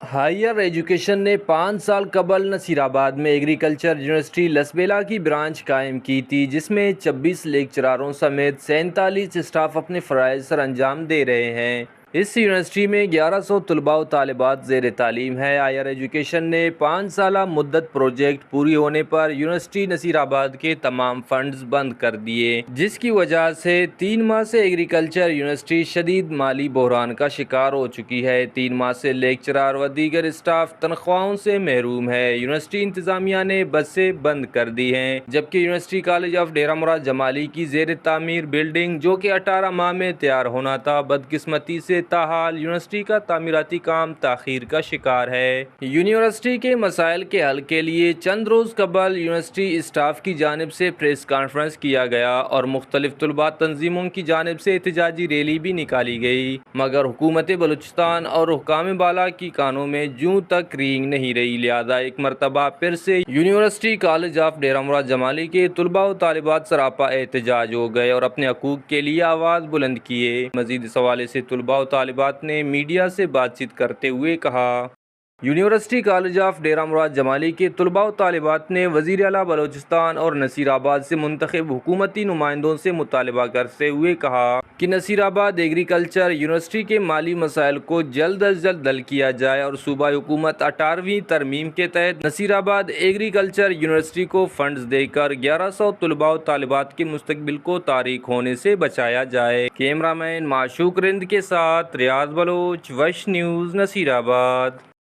Higher education نے 5 سال قبل نصیر آباد میں ایگریکلچر یونیورسٹی لسبیلا کی برانچ قائم کی تھی، جس میں 26 لیکچراروں سمیت 47 اسٹاف اپنے فرائض سر انجام دے رہے ہیں۔ اس یونیورسٹی میں 1100 طلباء و طالبات زیر تعلیم ہے۔ ہائر ایجوکیشن نے 5 سالہ مدت پروجیکٹ پوری ہونے پر یونیورسٹی نصیر آباد کے تمام فنڈز بند کر دیے، جس کی وجہ سے 3 ماہ سے ایگریکلچر یونیورسٹی شدید مالی بحران کا شکار ہو چکی ہے۔ 3 ماہ سے لیکچرار و دیگر اسٹاف تنخواہوں سے محروم ہے۔ یونیورسٹی انتظامیہ نے بسیں بند کر دی ہیں، جبکہ یونیورسٹی کالج آف ڈیرہ مراد جمالی کی زیر تعمیر بلڈنگ، جو کہ 18 ماہ میں تیار ہونا تھا، بدقسمتی سے تاحال یونیورسٹی کا تعمیراتی کام تاخیر کا شکار ہے۔ یونیورسٹی کے مسائل کے حل کے لیے چند روز قبل یونیورسٹی اسٹاف کی جانب سے پریس کانفرنس کیا گیا اور مختلف طلباء تنظیموں کی جانب سے احتجاجی ریلی بھی نکالی گئی، مگر حکومت بلوچستان اور حکام بالا کی کانوں میں جوں تک رینگ نہیں رہی، لہذا ایک مرتبہ پھر سے یونیورسٹی کالج آف ڈیرہ مراد جمالی کے طلباء و طالبات سراپا احتجاج ہو گئے اور اپنے حقوق کے لیے آواز بلند کیے۔ مزید اس حوالے سے طلباء و طالبات نے میڈیا سے بات چیت کرتے ہوئے کہا۔ یونیورسٹی کالج آف ڈیرہ مراد جمالی کے طلباء و طالبات نے وزیر اعلیٰ بلوچستان اور نصیر آباد سے منتخب حکومتی نمائندوں سے مطالبہ کرتے ہوئے کہا کہ نصیر آباد ایگریکلچر یونیورسٹی کے مالی مسائل کو جلد از جلد حل کیا جائے اور صوبائی حکومت 18ویں ترمیم کے تحت نصیر آباد ایگریکلچر یونیورسٹی کو فنڈز دے کر 1100 طلباء و طالبات کے مستقبل کو تاریک ہونے سے بچایا جائے۔ کیمرہ مین معشوق رند کے ساتھ ریاض بلوچ، وش نیوز، نصیر آباد۔